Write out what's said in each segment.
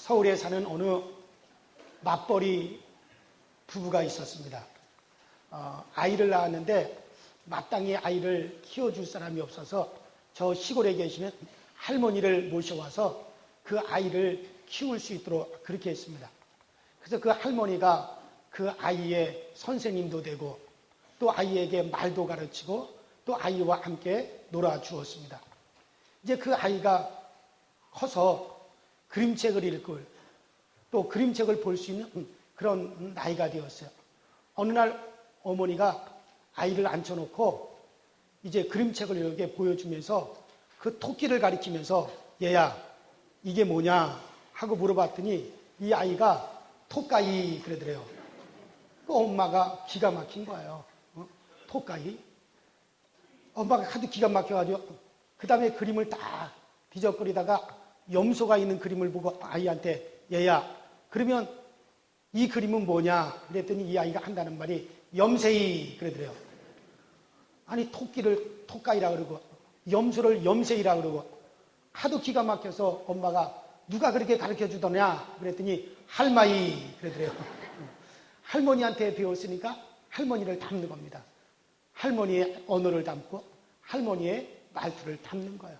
서울에 사는 어느 맞벌이 부부가 있었습니다. 아이를 낳았는데 마땅히 아이를 키워줄 사람이 없어서 저 시골에 계시는 할머니를 모셔와서 그 아이를 키울 수 있도록 그렇게 했습니다. 그래서 그 할머니가 그 아이의 선생님도 되고 또 아이에게 말도 가르치고 또 아이와 함께 놀아주었습니다. 이제 그 아이가 커서 그림책을 읽을 또 그림책을 볼 수 있는 그런 나이가 되었어요. 어느 날 어머니가 아이를 앉혀놓고 이제 그림책을 이렇게 보여주면서 그 토끼를 가리키면서 얘야 이게 뭐냐 하고 물어봤더니 이 아이가 토까이 그러더래요. 그 엄마가 기가 막힌 거예요. 토까이? 엄마가 하도 기가 막혀가지고 그 다음에 그림을 다 뒤적거리다가 염소가 있는 그림을 보고 아이한테 얘야 그러면 이 그림은 뭐냐 그랬더니 이 아이가 한다는 말이 염세이 그러더래요. 아니 토끼를 토까이라 그러고 염소를 염세이라 그러고 하도 기가 막혀서 엄마가 누가 그렇게 가르쳐 주더냐 그랬더니 할마이 그러더래요. 할머니한테 배웠으니까 할머니를 닮는 겁니다. 할머니의 언어를 담고 할머니의 말투를 담는 거예요.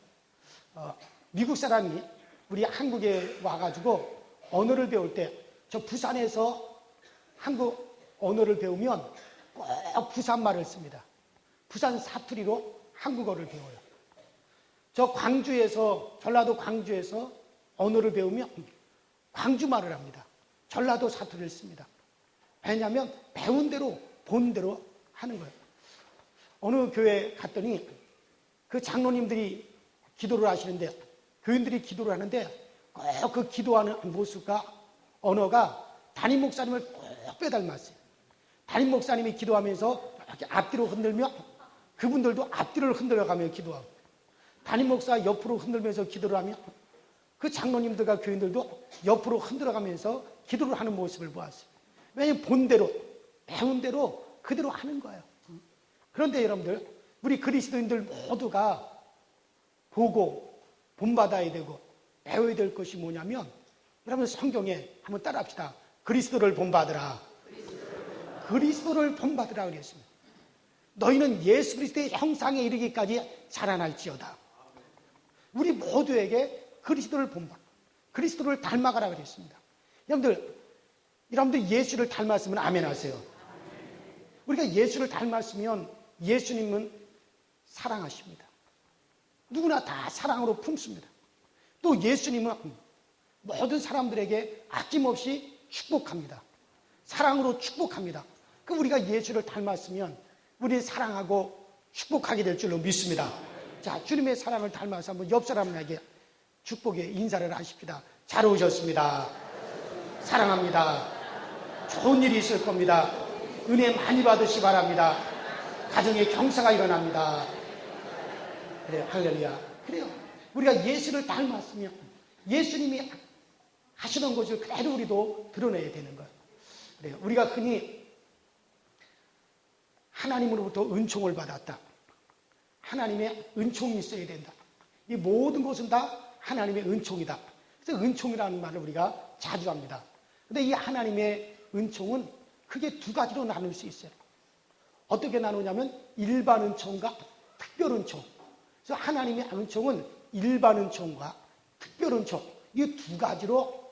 미국 사람이 우리 한국에 와가지고 언어를 배울 때 저 부산에서 한국 언어를 배우면 꼭 부산말을 씁니다. 부산 사투리로 한국어를 배워요. 저 광주에서 전라도 광주에서 언어를 배우면 광주말을 합니다. 전라도 사투리를 씁니다. 왜냐하면 배운 대로 본 대로 하는 거예요. 어느 교회 갔더니 그 장로님들이 기도를 하시는데 교인들이 기도를 하는데 꼭 그 기도하는 모습과 언어가 담임 목사님을 꼭 빼닮았어요. 담임 목사님이 기도하면서 이렇게 앞뒤로 흔들며 그분들도 앞뒤를 흔들어가며 기도하고 담임 목사 옆으로 흔들면서 기도를 하며 그 장로님들과 교인들도 옆으로 흔들어가면서 기도를 하는 모습을 보았어요. 왜냐하면 본대로 배운 대로 그대로 하는 거예요. 그런데 여러분들 우리 그리스도인들 모두가 보고 본받아야 되고 배워야 될 것이 뭐냐면 여러분 성경에 한번 따라합시다. 그리스도를 본받으라. 그리스도를 본받으라 그랬습니다. 너희는 예수 그리스도의 형상에 이르기까지 자라날지어다. 우리 모두에게 그리스도를 본받아 그리스도를 닮아가라 그랬습니다. 여러분들 예수를 닮았으면 아멘 하세요. 우리가 예수를 닮았으면 예수님은 사랑하십니다. 누구나 다 사랑으로 품습니다. 또 예수님은 모든 사람들에게 아낌없이 축복합니다. 사랑으로 축복합니다. 그 우리가 예수를 닮았으면 우리는 사랑하고 축복하게 될 줄로 믿습니다. 자, 주님의 사랑을 닮아서 한번 옆 사람에게 축복의 인사를 하십시다. 잘 오셨습니다. 사랑합니다. 좋은 일이 있을 겁니다. 은혜 많이 받으시 바랍니다. 가정에 경사가 일어납니다. 그래요. 할렐루야. 그래요. 우리가 예수를 닮았으면 예수님이 하시던 것을 그대로 우리도 드러내야 되는 거예요. 그래요. 우리가 흔히 하나님으로부터 은총을 받았다. 하나님의 은총이 있어야 된다. 이 모든 것은 다 하나님의 은총이다. 그래서 은총이라는 말을 우리가 자주 합니다. 그런데 이 하나님의 은총은 크게 두 가지로 나눌 수 있어요. 어떻게 나누냐면 일반 은총과 특별 은총. 그래서 하나님의 은총은 일반 은총과 특별 은총 이 두 가지로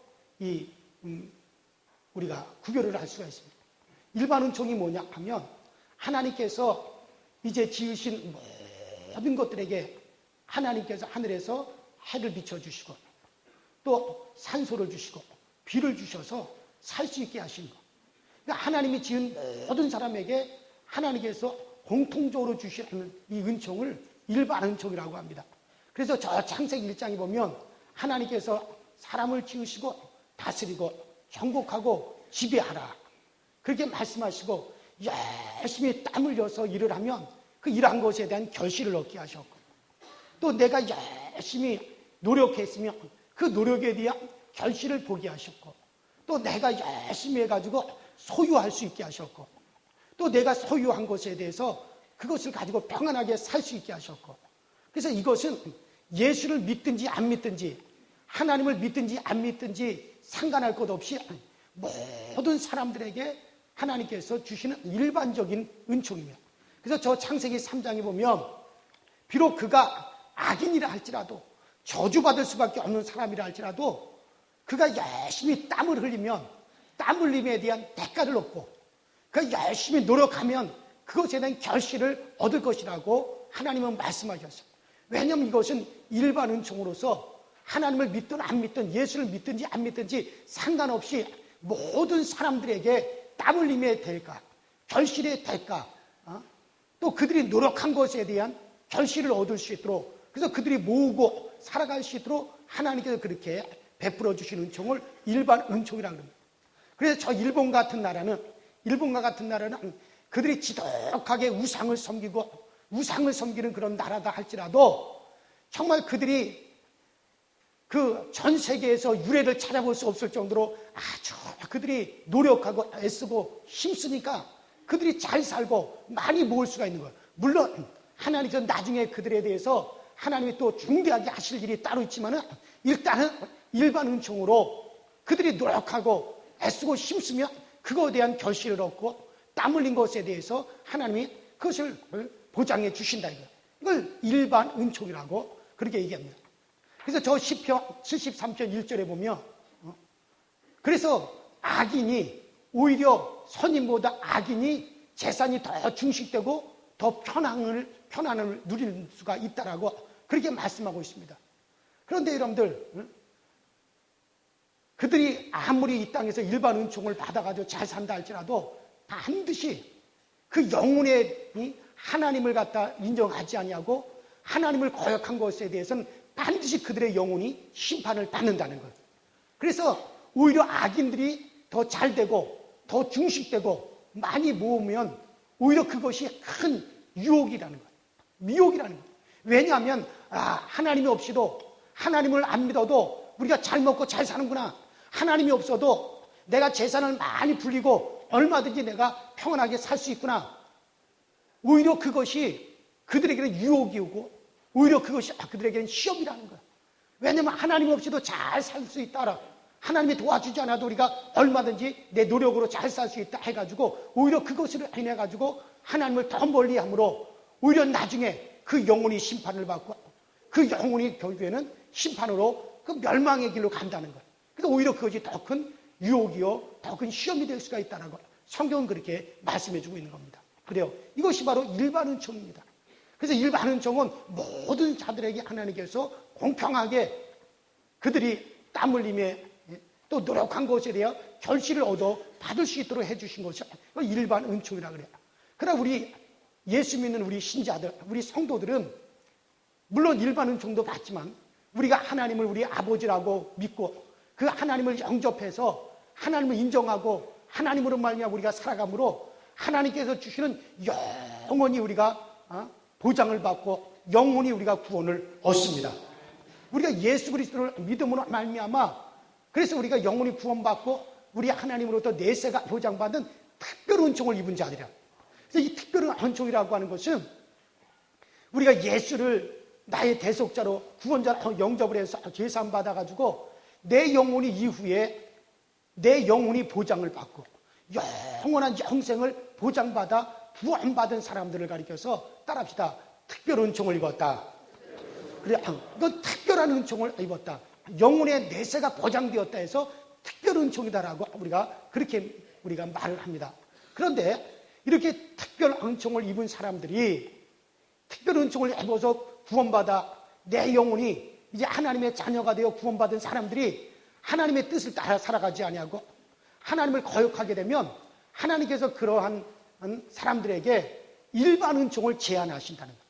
우리가 구별을 할 수가 있습니다. 일반 은총이 뭐냐 하면 하나님께서 이제 지으신 모든 것들에게 하나님께서 하늘에서 해를 비춰주시고 또 산소를 주시고 비를 주셔서 살 수 있게 하신 것. 그러니까 하나님이 지은 모든 사람에게 하나님께서 공통적으로 주시는 이 은총을 일반 은총이라고 합니다. 그래서 저 창세기 1장에 보면 하나님께서 사람을 지으시고 다스리고 정복하고 지배하라 그렇게 말씀하시고 열심히 땀 흘려서 일을 하면 그 일한 것에 대한 결실을 얻게 하셨고 또 내가 열심히 노력했으면 그 노력에 대한 결실을 보게 하셨고 또 내가 열심히 해가지고 소유할 수 있게 하셨고 또 내가 소유한 것에 대해서 그것을 가지고 평안하게 살 수 있게 하셨고 그래서 이것은 예수를 믿든지 안 믿든지 하나님을 믿든지 안 믿든지 상관할 것 없이 모든 사람들에게 하나님께서 주시는 일반적인 은총입니다. 그래서 저 창세기 3장에 보면 비록 그가 악인이라 할지라도 저주받을 수밖에 없는 사람이라 할지라도 그가 열심히 땀을 흘리면 땀 흘림에 대한 대가를 얻고 그가 열심히 노력하면 그것에 대한 결실을 얻을 것이라고 하나님은 말씀하셨어요. 왜냐하면 이것은 일반 은총으로서 하나님을 믿든 안 믿든 예수를 믿든지 안 믿든지 상관없이 모든 사람들에게 땀 흘림의 대가, 결실의 대가, 또 그들이 노력한 것에 대한 결실을 얻을 수 있도록 그래서 그들이 모으고 살아갈 수 있도록 하나님께서 그렇게 베풀어 주신 은총을 일반 은총이라고 합니다. 그래서 저 일본과 같은 나라는 그들이 지독하게 우상을 섬기는 그런 나라다 할지라도 정말 그들이 그 전 세계에서 유래를 찾아볼 수 없을 정도로 아주 그들이 노력하고 애쓰고 힘쓰니까 그들이 잘 살고 많이 모을 수가 있는 거예요. 물론 하나님께서 나중에 그들에 대해서 하나님이 또 중대하게 하실 일이 따로 있지만은 일단은 일반 은총으로 그들이 노력하고 애쓰고 힘쓰면 그거에 대한 결실을 얻고 땀 흘린 것에 대해서 하나님이 그것을 보장해 주신다 이거예요. 이걸 일반 은총이라고 그렇게 얘기합니다. 그래서 저 시편 73편 1절에 보면 그래서 악인이 오히려 선인보다 악인이 재산이 더 중식되고 더 편안을 누릴 수가 있다라고 그렇게 말씀하고 있습니다. 그런데 여러분들 그들이 아무리 이 땅에서 일반 은총을 받아가지고 잘 산다 할지라도 반드시 그 영혼의 하나님을 갖다 인정하지 아니하고 하나님을 거역한 것에 대해서는 반드시 그들의 영혼이 심판을 받는다는 거예요. 그래서 오히려 악인들이 더 잘되고 더 중식되고 많이 모으면 오히려 그것이 큰 유혹이라는 거예요. 미혹이라는 거예요. 왜냐하면 하나님이 없이도 하나님을 안 믿어도 우리가 잘 먹고 잘 사는구나. 하나님이 없어도 내가 재산을 많이 불리고 얼마든지 내가 평안하게 살 수 있구나. 오히려 그것이 그들에게는 유혹이고 오히려 그것이 그들에게는 시험이라는 거야. 왜냐하면 하나님 없이도 잘 살 수 있다. 하나님이 도와주지 않아도 우리가 얼마든지 내 노력으로 잘 살 수 있다 해가지고 오히려 그것을 인해가지고 하나님을 더 멀리함으로 오히려 나중에 그 영혼이 심판을 받고 그 영혼이 결국에는 심판으로 그 멸망의 길로 간다는 거야. 그래서 오히려 그것이 더 큰 유혹이요 더 큰 시험이 될 수가 있다는 걸 성경은 그렇게 말씀해주고 있는 겁니다. 그래요. 이것이 바로 일반 은총입니다. 그래서 일반 은총은 모든 자들에게 하나님께서 공평하게 그들이 땀 흘림에 또 노력한 것에 대해 결실을 얻어 받을 수 있도록 해주신 것이 일반 은총이라고 그래요. 그러나 우리 예수 믿는 우리 신자들, 우리 성도들은 물론 일반 은총도 받지만 우리가 하나님을 우리 아버지라고 믿고 그 하나님을 영접해서 하나님을 인정하고 하나님으로 말미암아 우리가 살아감으로 하나님께서 주시는 영원히 우리가 보장을 받고 영원히 우리가 구원을 얻습니다. 우리가 예수 그리스도를 믿음으로 말미암아 그래서 우리가 영원히 구원받고 우리 하나님으로부터 내세가 보장받은 특별한 은총을 입은 자들이야. 그래서 이 특별한 은총이라고 하는 것은 우리가 예수를 나의 대속자로 구원자로 영접을 해서 죄사함 받아가지고 내 영혼이 이후에 내 영혼이 보장을 받고 영원한 영생을 보장받아 구원받은 사람들을 가리켜서 따라합시다. 특별한 은총을 입었다. 그래, 이건 특별한 은총을 입었다. 영혼의 내세가 보장되었다 해서 특별한 은총이다라고 그렇게 우리가 말을 합니다. 그런데 이렇게 특별한 은총을 입은 사람들이 특별한 은총을 입어서 구원받아 내 영혼이 이제 하나님의 자녀가 되어 구원받은 사람들이 하나님의 뜻을 따라 살아가지 아니하고 하나님을 거역하게 되면 하나님께서 그러한 사람들에게 일반 은총을 제한하신다는 거예요.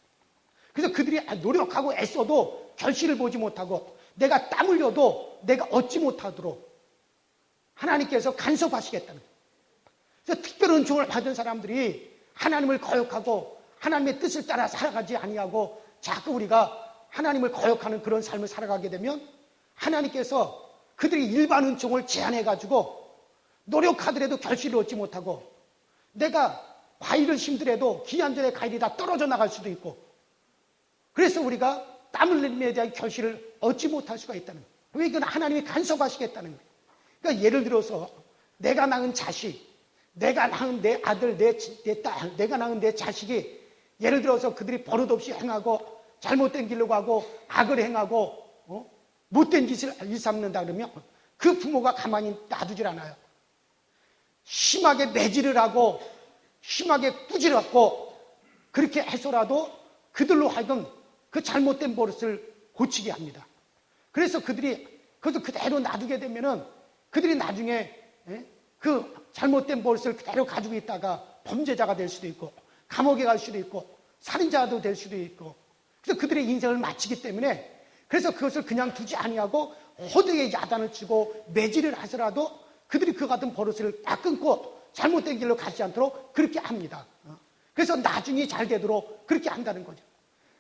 그래서 그들이 노력하고 애써도 결실을 보지 못하고 내가 땀 흘려도 내가 얻지 못하도록 하나님께서 간섭하시겠다는 거예요. 그래서 특별한 은총을 받은 사람들이 하나님을 거역하고 하나님의 뜻을 따라 살아가지 아니하고 자꾸 우리가 하나님을 거역하는 그런 삶을 살아가게 되면 하나님께서 그들이 일반 은총을 제한해가지고 노력하더라도 결실을 얻지 못하고 내가 과일을 심더라도 기한전에 과일이 다 떨어져 나갈 수도 있고 그래서 우리가 땀 흘림에 대한 결실을 얻지 못할 수가 있다는 거예요. 왜 이건 하나님이 간섭하시겠다는 거예요. 그러니까 예를 들어서 내가 낳은 자식, 내가 낳은 내 아들, 내 딸, 내가 낳은 내 자식이 예를 들어서 그들이 버릇없이 행하고 잘못된 길로 가고 악을 행하고 못된 짓을 일삼는다 그러면 그 부모가 가만히 놔두질 않아요. 심하게 매질을 하고 심하게 꾸지럽고 그렇게 해서라도 그들로 하여금 그 잘못된 버릇을 고치게 합니다. 그래서 그들이 그것을 그대로 놔두게 되면은 그들이 나중에 그 잘못된 버릇을 그대로 가지고 있다가 범죄자가 될 수도 있고 감옥에 갈 수도 있고 살인자도 될 수도 있고 그래서 그들의 인생을 마치기 때문에 그래서 그것을 그냥 두지 아니하고 호되게 야단을 치고 매질을 하더라도 그들이 그 같은 버릇을 딱 끊고 잘못된 길로 가지 않도록 그렇게 합니다. 그래서 나중에 잘 되도록 그렇게 한다는 거죠.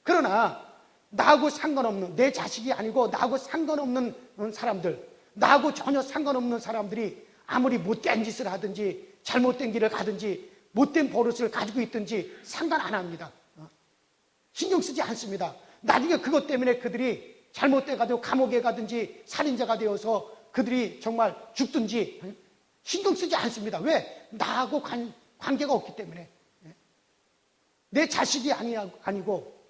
그러나 나하고 상관없는 내 자식이 아니고 나하고 상관없는 사람들, 나하고 전혀 상관없는 사람들이 아무리 못된 짓을 하든지 잘못된 길을 가든지 못된 버릇을 가지고 있든지 상관 안 합니다. 신경 쓰지 않습니다. 나중에 그것 때문에 그들이 잘못돼가지고 감옥에 가든지 살인자가 되어서 그들이 정말 죽든지 신경 쓰지 않습니다. 왜? 나하고 관계가 없기 때문에. 내 자식이 아니고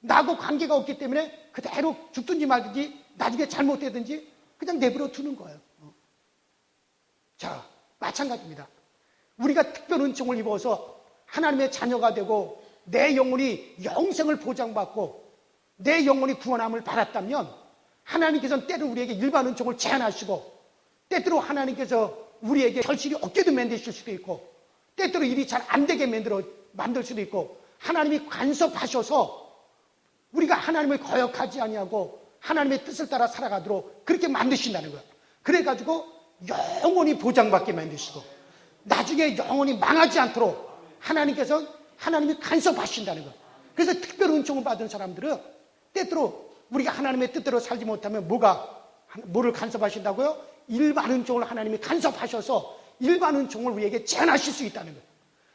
나하고 관계가 없기 때문에 그대로 죽든지 말든지 나중에 잘못되든지 그냥 내버려 두는 거예요. 자, 마찬가지입니다. 우리가 특별 은총을 입어서 하나님의 자녀가 되고 내 영혼이 영생을 보장받고 내 영혼이 구원함을 받았다면 하나님께서는 때로 우리에게 일반 은총을 제한하시고 때때로 하나님께서 우리에게 결실이 없게도 만드실 수도 있고 때때로 일이 잘 안 되게 만들 수도 있고 하나님이 간섭하셔서 우리가 하나님을 거역하지 아니하고 하나님의 뜻을 따라 살아가도록 그렇게 만드신다는 거예요. 그래가지고 영원히 보장받게 만드시고 나중에 영원히 망하지 않도록 하나님이 간섭하신다는 거예요. 그래서 특별 은총을 받은 사람들은 때때로 우리가 하나님의 뜻대로 살지 못하면 뭐를 간섭하신다고요? 일반 은총을 하나님이 간섭하셔서 일반 은총을 우리에게 제한하실 수 있다는 거예요.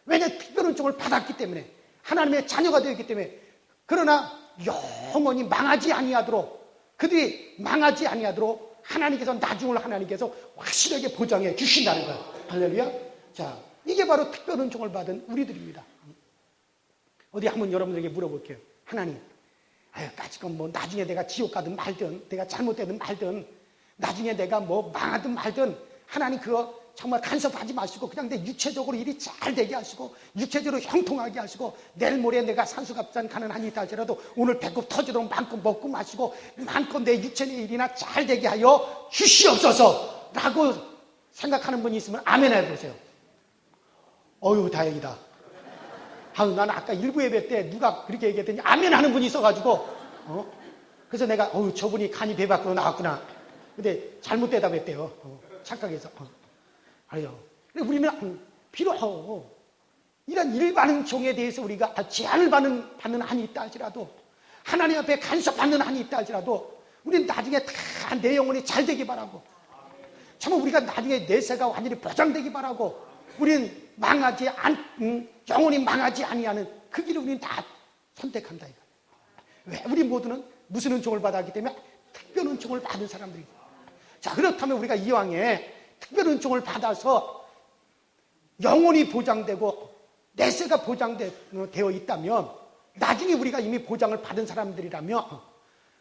왜냐하면 특별 은총을 받았기 때문에 하나님의 자녀가 되었기 때문에. 그러나 영원히 망하지 아니하도록 그들이 망하지 아니하도록 하나님께서 확실하게 보장해 주신다는 거예요. 할렐루야. 자, 이게 바로 특별 은총을 받은 우리들입니다. 어디 한번 여러분들에게 물어볼게요. 하나님, 까짓건 뭐 나중에 내가 지옥 가든 말든 내가 잘못되든 말든 나중에 내가 뭐 망하든 말든 하나님 그거 정말 간섭하지 마시고 그냥 내 육체적으로 일이 잘 되게 하시고 육체적으로 형통하게 하시고 내일 모레 내가 산수갑산 가는 한이 있다 할지라도 오늘 배꼽 터지도록 마음껏 먹고 마시고 마음껏 내 육체의 일이나 잘 되게 하여 주시옵소서 라고 생각하는 분이 있으면 아멘 해보세요. 어휴 다행이다. 나는 아까 일부 예배 때 누가 그렇게 얘기했더니 아멘 하는 분이 있어가지고 그래서 내가 저분이 간이 배 밖으로 나왔구나. 근데 잘못 대답했대요. 착각해서. 아니요. 우리는 비록 이런 일반 은총에 대해서 우리가 제한을 받는 한이 있다 할지라도 하나님 앞에 간섭받는 한이 있다 할지라도 우리는 나중에 다 내 영혼이 잘 되기 바라고 정말 우리가 나중에 내세가 완전히 보장되기 바라고 우리는 영혼이 망하지 아니하는 그 길을 우리는 다 선택한다. 왜? 우리 모두는 무슨 은총을 받았기 때문에 특별 은총을 받은 사람들이죠. 자, 그렇다면 우리가 이왕에 특별 은총을 받아서 영혼이 보장되고 내세가 보장되어 있다면 나중에 우리가 이미 보장을 받은 사람들이라면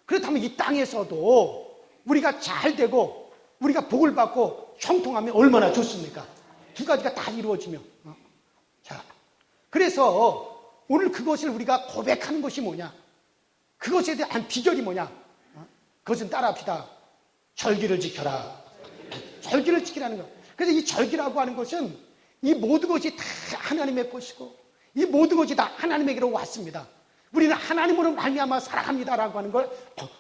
그렇다면 이 땅에서도 우리가 잘 되고 우리가 복을 받고 형통하면 얼마나 좋습니까? 두 가지가 다 이루어지면. 자, 그래서 오늘 그것을 우리가 고백하는 것이 뭐냐? 그것에 대한 비결이 뭐냐? 그것은 따라합시다. 절기를 지켜라. 절기를 지키라는 것. 그래서 이 절기라고 하는 것은 이 모든 것이 다 하나님의 것이고 이 모든 것이 다 하나님에게로 왔습니다. 우리는 하나님으로 말미암아 살아갑니다라고 하는 걸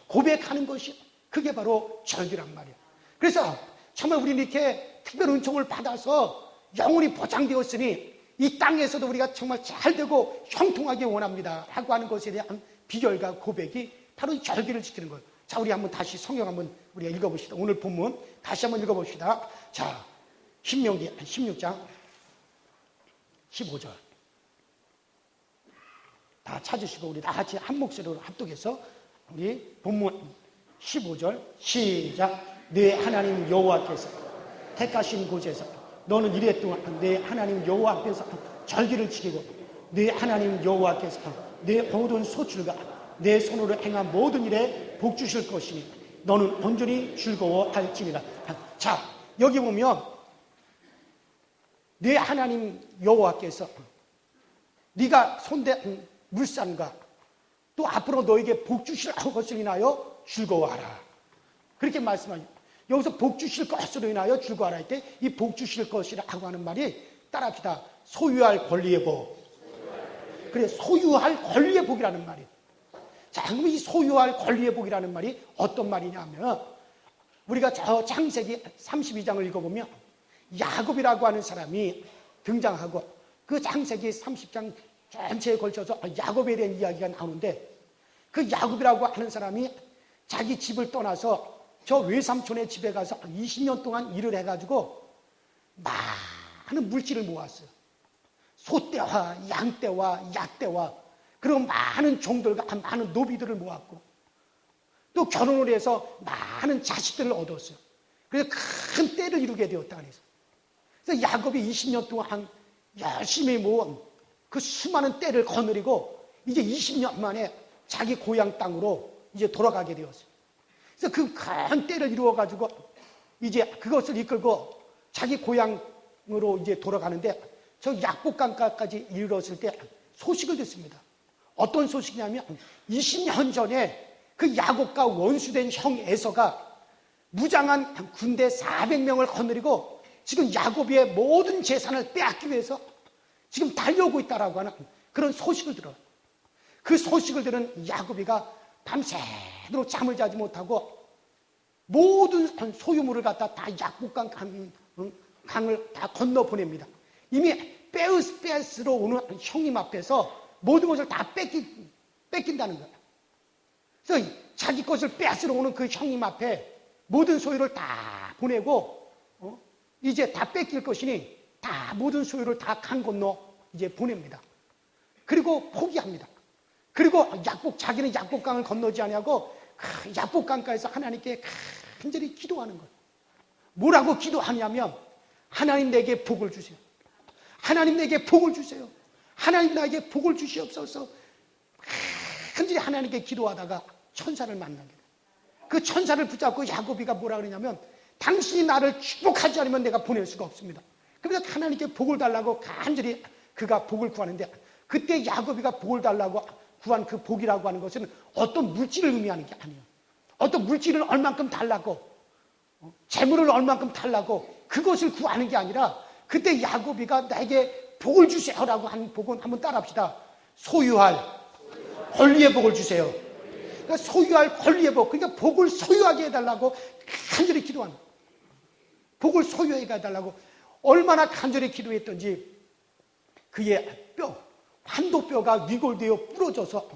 고백하는 것이 그게 바로 절기란 말이에요. 그래서 정말 우리는 이렇게 특별 은총을 받아서 영혼이 보장되었으니 이 땅에서도 우리가 정말 잘 되고 형통하게 원합니다 라고 하는 것에 대한 비결과 고백이 바로 이 절기를 지키는 거예요. 자, 우리 한번 다시 성경 한번 우리가 읽어봅시다. 오늘 본문 다시 한번 읽어봅시다. 자, 신명기 16장 15절 다 찾으시고 우리 다 같이 한 목소리로 합독해서 우리 본문 15절 시작. 네 하나님 여호와께서 택하신 곳에서 너는 이래 동안 네 하나님 여호와 앞에서 절기를 지키고 네 하나님 여호와께서 네 모든 소출과 내 손으로 행한 모든 일에 복 주실 것이니 너는 온전히 즐거워할지니라. 자, 여기 보면 네 하나님 여호와께서 네가 손댄 물산과 또 앞으로 너에게 복 주실 것을 인하여 즐거워하라. 그렇게 말씀하죠. 여기서 복 주실 것으로 인하여 즐거워하라 할 때 이 복 주실 것이라고 하는 말이 따라합시다. 소유할 권리의 복. 그래, 소유할 권리의 복이라는 말이에요. 자, 그럼 이 소유할 권리의 복이라는 말이 어떤 말이냐면 우리가 저 창세기 32장을 읽어보면 야곱이라고 하는 사람이 등장하고 그 창세기 30장 전체에 걸쳐서 야곱에 대한 이야기가 나오는데 그 야곱이라고 하는 사람이 자기 집을 떠나서 저 외삼촌의 집에 가서 20년 동안 일을 해가지고 많은 물질을 모았어요. 소떼와 양떼와 약떼와 그리고 많은 종들과 많은 노비들을 모았고 또 결혼을 해서 많은 자식들을 얻었어요. 그래서 큰 떼를 이루게 되었다 그래서 야곱이 20년 동안 열심히 모은 그 수많은 떼를 거느리고 이제 20년 만에 자기 고향 땅으로 이제 돌아가게 되었어요. 그래서 그 큰 떼를 이루어가지고 이제 그것을 이끌고 자기 고향으로 이제 돌아가는데 저 약복강가까지 이르렀을 때 소식을 듣습니다. 어떤 소식이냐면 20년 전에 그 야곱과 원수된 형 에서가 무장한 군대 400명을 거느리고 지금 야곱의 모든 재산을 빼앗기 위해서 지금 달려오고 있다라고 하는 그런 소식을 들어요. 그 소식을 들은 야곱이가 밤새도록 잠을 자지 못하고 모든 소유물을 갖다 다 약복강 강을 다 건너 보냅니다. 이미 뺏으러 오는 형님 앞에서 모든 것을 다 뺏긴다는 거예요. 그래서 자기 것을 뺏으러 오는 그 형님 앞에 모든 소유를 다 보내고 이제 다 뺏길 것이니 다 모든 소유를 다 강 건너 이제 보냅니다. 그리고 포기합니다. 그리고 자기는 약복강을 건너지 아니하고 약복강가에서 하나님께 간절히 기도하는 거예요. 뭐라고 기도하냐면 하나님 내게 복을 주세요. 하나님 내게 복을 주세요. 하나님 나에게 복을 주시옵소서. 간절히 하나님께 기도하다가 천사를 만나게 돼요. 그 천사를 붙잡고 야곱이가 뭐라 그러냐면 당신이 나를 축복하지 않으면 내가 보낼 수가 없습니다. 그래서 하나님께 복을 달라고 간절히 그가 복을 구하는데 그때 야곱이가 복을 달라고 구한 그 복이라고 하는 것은 어떤 물질을 의미하는 게 아니에요. 어떤 물질을 얼만큼 달라고 재물을 얼만큼 달라고 그것을 구하는 게 아니라 그때 야곱이가 나에게 복을 주세요라고 한 복은 한번 따라합시다. 소유할 권리의 복을 주세요. 그러니까 소유할 권리의 복, 그러니까 복을 소유하게 해달라고 간절히 기도하는 거예요. 복을 소유하게 해달라고 얼마나 간절히 기도했던지 그의 환도뼈가 위골되어 부러져서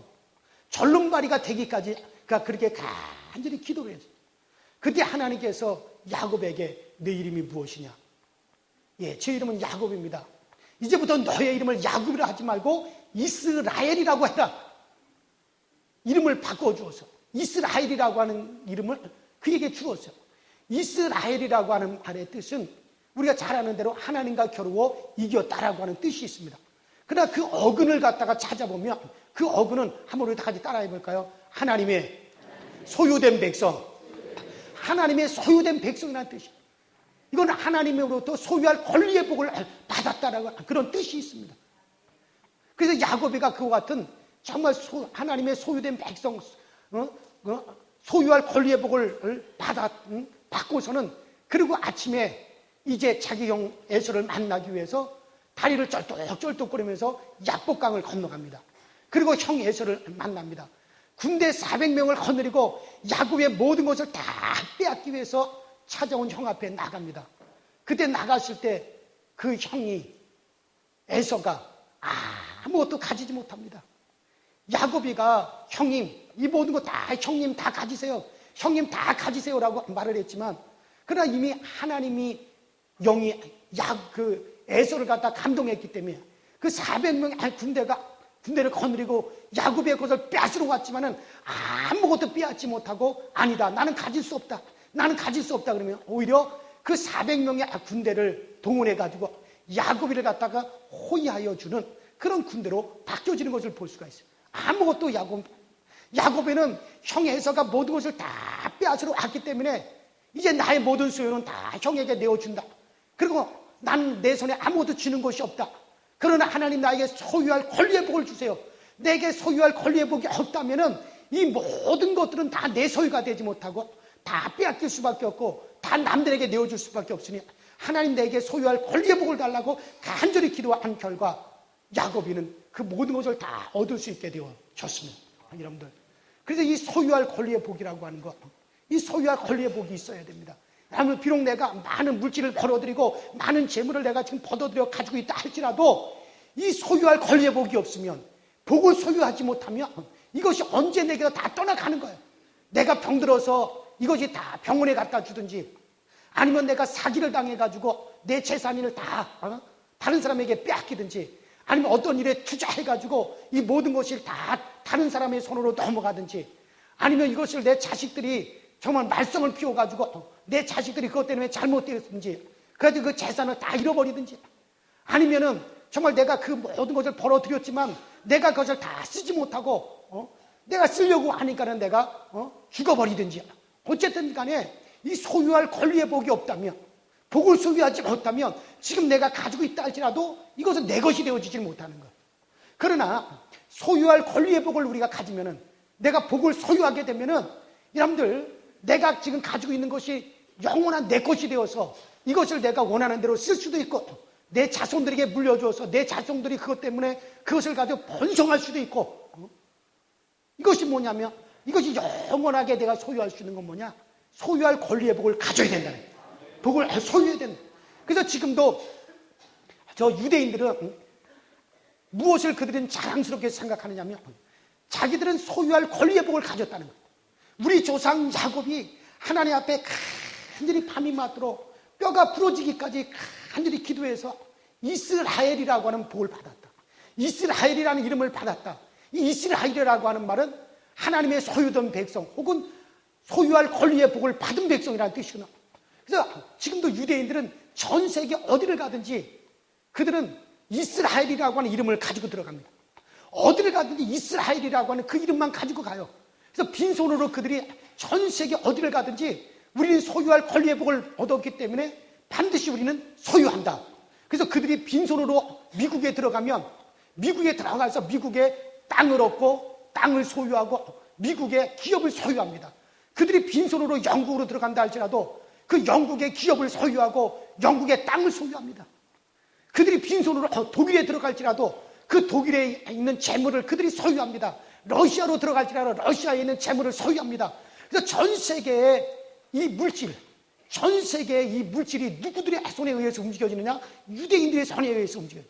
절름발이가 되기까지 그가 그렇게 간절히 기도를 했어요. 그때 하나님께서 야곱에게 내 이름이 무엇이냐? 예, 제 이름은 야곱입니다. 이제부터 너의 이름을 야곱이라 하지 말고 이스라엘이라고 해라. 이름을 바꿔주어서 이스라엘이라고 하는 이름을 그에게 주었어요. 이스라엘이라고 하는 말의 뜻은 우리가 잘 아는 대로 하나님과 겨루어 이겼다라고 하는 뜻이 있습니다. 그러나 그 어근을 갖다가 찾아보면 그 어근은 한번 우리 다 같이 따라해 볼까요? 하나님의 소유된 백성. 하나님의 소유된 백성이라는 뜻이에요. 이건 하나님으로부터 소유할 권리의 복을 받았다라고 그런 뜻이 있습니다. 그래서 야곱이가 그와 같은 정말 하나님의 소유된 백성, 소유할 권리의 복을 받고서는 그리고 아침에 이제 자기 형 에서를 만나기 위해서 다리를 쩔뚝쩔뚝거리면서 약복강을 건너갑니다. 그리고 형 에서를 만납니다. 군대 400명을 거느리고 야곱의 모든 것을 다 빼앗기 위해서 찾아온 형 앞에 나갑니다. 그때 나갔을 때 그 형이 에서가 아무것도 가지지 못합니다. 야곱이가 형님 이 모든 거 다 형님 다 가지세요. 형님 다 가지세요라고 말을 했지만 그러나 이미 하나님이 영이 그 에서를 갖다 감동했기 때문에 그 400명의 군대가 군대를 거느리고 야곱의 것을 빼앗으러 왔지만은 아무것도 빼앗지 못하고 아니다. 나는 가질 수 없다. 나는 가질 수 없다. 그러면 오히려 그 400명의 군대를 동원해가지고 야곱이를 갖다가 호위하여 주는 그런 군대로 바뀌어지는 것을 볼 수가 있어요. 아무것도 야곱에는 형 에서가 모든 것을 다 빼앗으러 왔기 때문에 이제 나의 모든 소유는 다 형에게 내어준다. 그리고 난 내 손에 아무것도 쥐는 것이 없다. 그러나 하나님 나에게 소유할 권리의 복을 주세요. 내게 소유할 권리의 복이 없다면은 이 모든 것들은 다 내 소유가 되지 못하고 다 빼앗길 수밖에 없고 다 남들에게 내어줄 수밖에 없으니 하나님 내게 소유할 권리의 복을 달라고 간절히 기도한 결과 야곱이는 그 모든 것을 다 얻을 수 있게 되어졌습니다. 여러분들, 그래서 이 소유할 권리의 복이라고 하는 것, 이 소유할 권리의 복이 있어야 됩니다. 여러분, 비록 내가 많은 물질을 벌어들이고 많은 재물을 내가 지금 벌어들여 가지고 있다 할지라도 이 소유할 권리의 복이 없으면, 복을 소유하지 못하면 이것이 언제 내게서 다 떠나가는 거예요. 내가 병들어서 이것이 다 병원에 갖다 주든지, 아니면 내가 사기를 당해가지고 내 재산을 다 다른 사람에게 빼앗기든지, 아니면 어떤 일에 투자해가지고 이 모든 것이 다 다른 사람의 손으로 넘어가든지, 아니면 이것을 내 자식들이 정말 말썽을 피워가지고 내 자식들이 그것 때문에 잘못되었든지, 그래서 그 재산을 다 잃어버리든지, 아니면은 정말 내가 그 모든 것을 벌어들였지만 내가 그것을 다 쓰지 못하고 내가 쓰려고 하니까는 내가 죽어버리든지, 어쨌든 간에 이 소유할 권리의 복이 없다면, 복을 소유하지 못하면 지금 내가 가지고 있다 할지라도 이것은 내 것이 되어지질 못하는 거예요. 그러나 소유할 권리의 복을 우리가 가지면은, 내가 복을 소유하게 되면은 여러분들, 내가 지금 가지고 있는 것이 영원한 내 것이 되어서 이것을 내가 원하는 대로 쓸 수도 있고, 내 자손들에게 물려줘서 내 자손들이 그것 때문에 그것을 가지고 번성할 수도 있고, 이것이 뭐냐면, 이것이 영원하게 내가 소유할 수 있는 건 뭐냐? 소유할 권리의 복을 가져야 된다는 거예요. 복을 소유해야 된다. 그래서 지금도 저 유대인들은 무엇을 그들은 자랑스럽게 생각하느냐면, 자기들은 소유할 권리의 복을 가졌다는 거예요. 우리 조상 야곱이 하나님 앞에 간절히 밤이 맞도록 뼈가 부러지기까지 간절히 기도해서 이스라엘이라고 하는 복을 받았다. 이스라엘이라는 이름을 받았다. 이 이스라엘이라고 하는 말은 하나님의 소유된 백성, 혹은 소유할 권리의 복을 받은 백성이라는 뜻이구나. 그래서 지금도 유대인들은 전 세계 어디를 가든지 그들은 이스라엘이라고 하는 이름을 가지고 들어갑니다. 어디를 가든지 이스라엘이라고 하는 그 이름만 가지고 가요. 그래서 빈손으로 그들이 전 세계 어디를 가든지 우리는 소유할 권리의 복을 얻었기 때문에 반드시 우리는 소유한다. 그래서 그들이 빈손으로 미국에 들어가면 미국에 들어가서 미국의 땅을 얻고 땅을 소유하고 미국의 기업을 소유합니다. 그들이 빈손으로 영국으로 들어간다 할지라도 그 영국의 기업을 소유하고 영국의 땅을 소유합니다. 그들이 빈손으로 독일에 들어갈지라도 그 독일에 있는 재물을 그들이 소유합니다. 러시아로 들어갈지라도 러시아에 있는 재물을 소유합니다. 그래서 전 세계의 이 물질, 전 세계의 이 물질이 누구들의 손에 의해서 움직여지느냐? 유대인들의 손에 의해서 움직여요.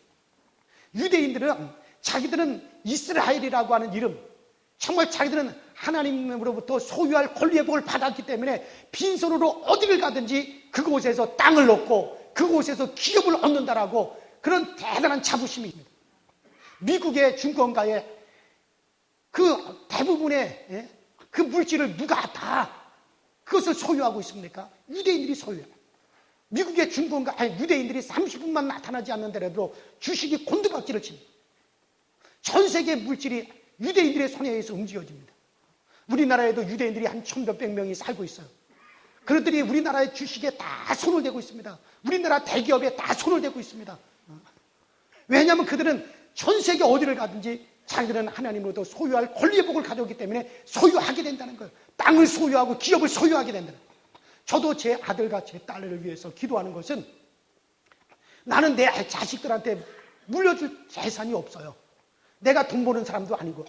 유대인들은 자기들은 이스라엘이라고 하는 이름, 정말 자기들은 하나님으로부터 소유할 권리의 복을 받았기 때문에 빈손으로 어디를 가든지 그곳에서 땅을 얻고 그곳에서 기업을 얻는다라고 그런 대단한 자부심이 있습니다. 미국의 증권가에 그 대부분의 그 물질을 누가 다 그것을 소유하고 있습니까? 유대인들이 소유해요. 미국의 증권가, 유대인들이 30분만 나타나지 않는데라도 주식이 곤두박질을 칩니다. 전 세계의 물질이 유대인들의 손에 의해서 움직여집니다. 우리나라에도 유대인들이 한 1,000몇백 명이 살고 있어요. 그들이 우리나라의 주식에 다 손을 대고 있습니다. 우리나라 대기업에 다 손을 대고 있습니다. 왜냐하면 그들은 전 세계 어디를 가든지 자기들은 하나님으로부터 소유할 권리의 복을 가져오기 때문에 소유하게 된다는 거예요. 땅을 소유하고 기업을 소유하게 된다는 거예요. 저도 제 아들과 제 딸을 위해서 기도하는 것은, 나는 내 자식들한테 물려줄 재산이 없어요. 내가 돈 버는 사람도 아니고.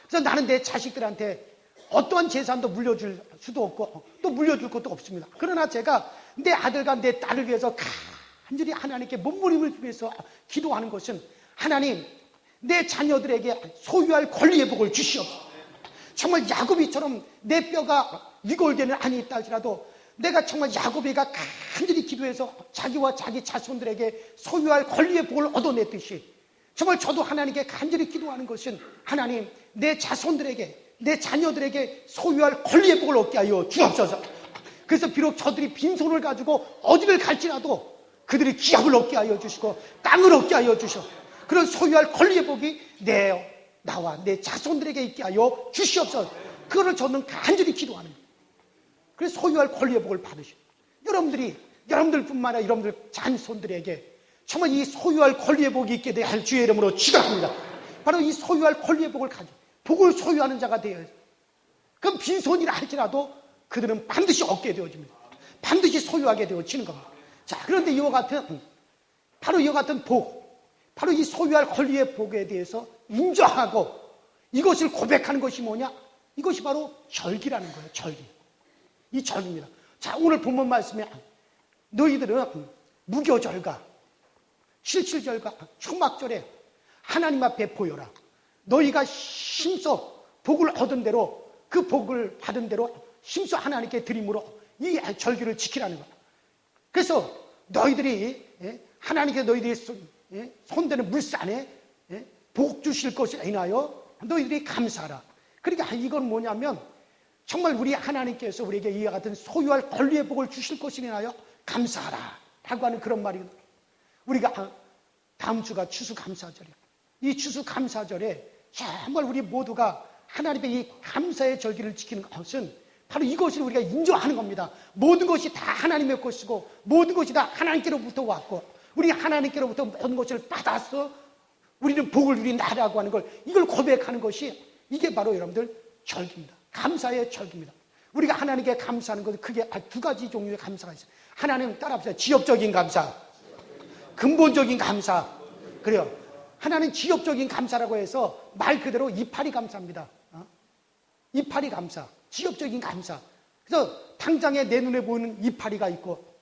그래서 나는 내 자식들한테 어떠한 재산도 물려줄 수도 없고 또 물려줄 것도 없습니다. 그러나 제가 내 아들과 내 딸을 위해서 간절히 하나님께 몸부림을 위해서 기도하는 것은, 하나님, 내 자녀들에게 소유할 권리의 복을 주시옵소서. 정말 야곱이처럼 내 뼈가 위골되는 안이 있다 할지라도 내가 정말 야곱이가 간절히 기도해서 자기와 자기 자손들에게 소유할 권리의 복을 얻어냈듯이 정말 저도 하나님께 간절히 기도하는 것은 하나님, 내 자손들에게, 내 자녀들에게 소유할 권리의 복을 얻게 하여 주옵소서. 그래서 비록 저들이 빈손을 가지고 어디를 갈지라도 그들이 기업을 얻게 하여 주시고 땅을 얻게 하여 주시고 그런 소유할 권리의 복이 나와 내 자손들에게 있게 하여 주시옵소서. 그거를 저는 간절히 기도하는 거예요. 그래서 소유할 권리의 복을 받으시고 여러분들뿐만 아니라 여러분들 자손들에게 정말 이 소유할 권리의 복이 있게 되어 할 주의 이름으로 축원합니다. 바로 이 소유할 권리의 복을 가지고 복을 소유하는 자가 되어야죠. 그럼 빈손이라 할지라도 그들은 반드시 얻게 되어집니다. 반드시 소유하게 되어지는 겁니다. 자, 그런데 이와 같은 복, 바로 이 소유할 권리의 복에 대해서 인정하고 이것을 고백하는 것이 뭐냐? 이것이 바로 절기라는 거예요. 절기. 이 절기입니다. 자, 오늘 본문 말씀에 너희들은 무교절과 칠칠절과 초막절에 하나님 앞에 보여라. 너희가 힘써 복을 얻은 대로 그 복을 받은 대로 힘써 하나님께 드림으로 이 절기를 지키라는 거야. 그래서 너희들이 하나님께 너희들이 손대는 물산에 복 주실 것을 인하여 너희들이 감사하라. 그러니까 이건 뭐냐면 정말 우리 하나님께서 우리에게 이와 같은 소유할 권리의 복을 주실 것을 인하여 감사하라 라고 하는 그런 말이거든요. 우리가 다음 주가 추수감사절이에요. 이 추수감사절에 정말 우리 모두가 하나님의 이 감사의 절기를 지키는 것은 바로 이것을 우리가 인정하는 겁니다. 모든 것이 다 하나님의 것이고 모든 것이 다 하나님께로부터 왔고 우리 하나님께로부터 모든 것을 받아서 우리는 복을 누린다라고 하는 걸 이걸 고백하는 것이 이게 바로 여러분들 절기입니다. 감사의 절기입니다. 우리가 하나님께 감사하는 것은 크게 두 가지 종류의 감사가 있어요. 하나님 따라합시다. 지역적인 감사, 근본적인 감사. 그래요. 하나는 지역적인 감사라고 해서 말 그대로 이파리 감사입니다. 이파리 감사, 지역적인 감사. 그래서 당장에 내 눈에 보이는 이파리가 있고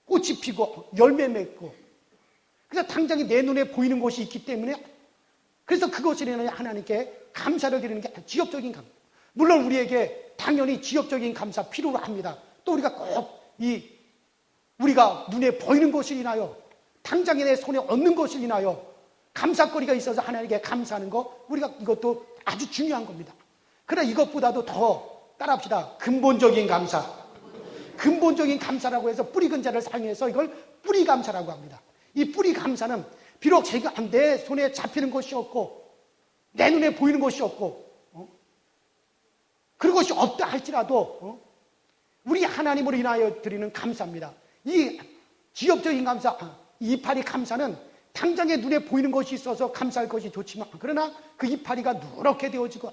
꽃이 피고 열매 맺고 그래서 당장에 내 눈에 보이는 것이 있기 때문에 그래서 그것을 인하여 하나님께 감사를 드리는 게 지역적인 감사. 물론 우리에게 당연히 지역적인 감사 필요로 합니다. 또 우리가 꼭 우리가 눈에 보이는 것을 인하여 당장에 내 손에 얻는 것을 인하여 감사거리가 있어서 하나님께 감사하는 거 우리가 이것도 아주 중요한 겁니다. 그러나 이것보다도 더 따라합시다. 근본적인 감사. 근본적인 감사라고 해서 뿌리 근자를 사용해서 이걸 뿌리 감사라고 합니다. 이 뿌리 감사는 비록 제가 내 손에 잡히는 것이 없고 내 눈에 보이는 것이 없고 그런 것이 없다 할지라도 우리 하나님으로 인하여 드리는 감사입니다. 이 지역적인 감사, 이파리 감사는 당장에 눈에 보이는 것이 있어서 감사할 것이 좋지만 그러나 그 이파리가 누렇게 되어지고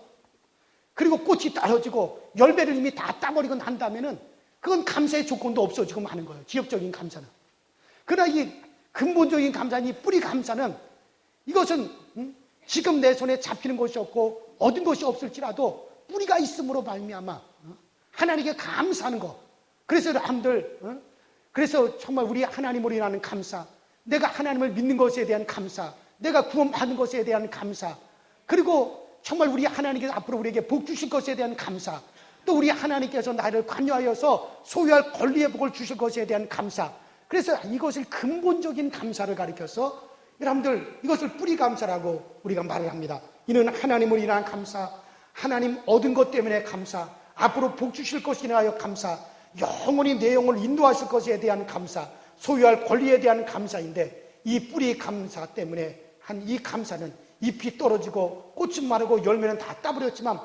그리고 꽃이 떨어지고 열매를 이미 다 따버리고 난 다음에는 그건 감사의 조건도 없어지고 마는 거예요. 지역적인 감사는. 그러나 이 근본적인 감사는 이 뿌리 감사는 이것은 지금 내 손에 잡히는 것이 없고 얻은 것이 없을지라도 뿌리가 있음으로 말미암아 하나님께 감사하는 거. 그래서 여러분들 그래서 정말 우리 하나님으로 인하는 감사, 내가 하나님을 믿는 것에 대한 감사, 내가 구원받은 것에 대한 감사, 그리고 정말 우리 하나님께서 앞으로 우리에게 복 주실 것에 대한 감사, 또 우리 하나님께서 나를 관여하여서 소유할 권리의 복을 주실 것에 대한 감사. 그래서 이것을 근본적인 감사를 가리켜서 여러분들 이것을 뿌리 감사라고 우리가 말을 합니다. 이는 하나님을 인한 감사, 하나님 얻은 것 때문에 감사, 앞으로 복 주실 것에 인하여 감사, 영원히 내 영을 인도하실 것에 대한 감사, 소유할 권리에 대한 감사인데 이 뿌리 감사 때문에 한 이 감사는 잎이 떨어지고 꽃은 마르고 열매는 다 따버렸지만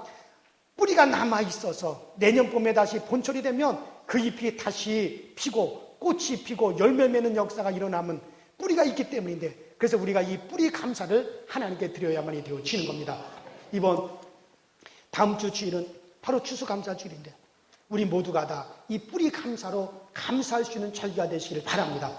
뿌리가 남아있어서 내년 봄에 다시 본철이 되면 그 잎이 다시 피고 꽃이 피고 열매 맺는 역사가 일어나면 뿌리가 있기 때문인데 그래서 우리가 이 뿌리 감사를 하나님께 드려야만이 되어지는 겁니다. 이번 다음 주 주일은 바로 추수감사 주일인데 우리 모두가 다 이 뿌리 감사로 감사할 수 있는 절기가 되시기를 바랍니다.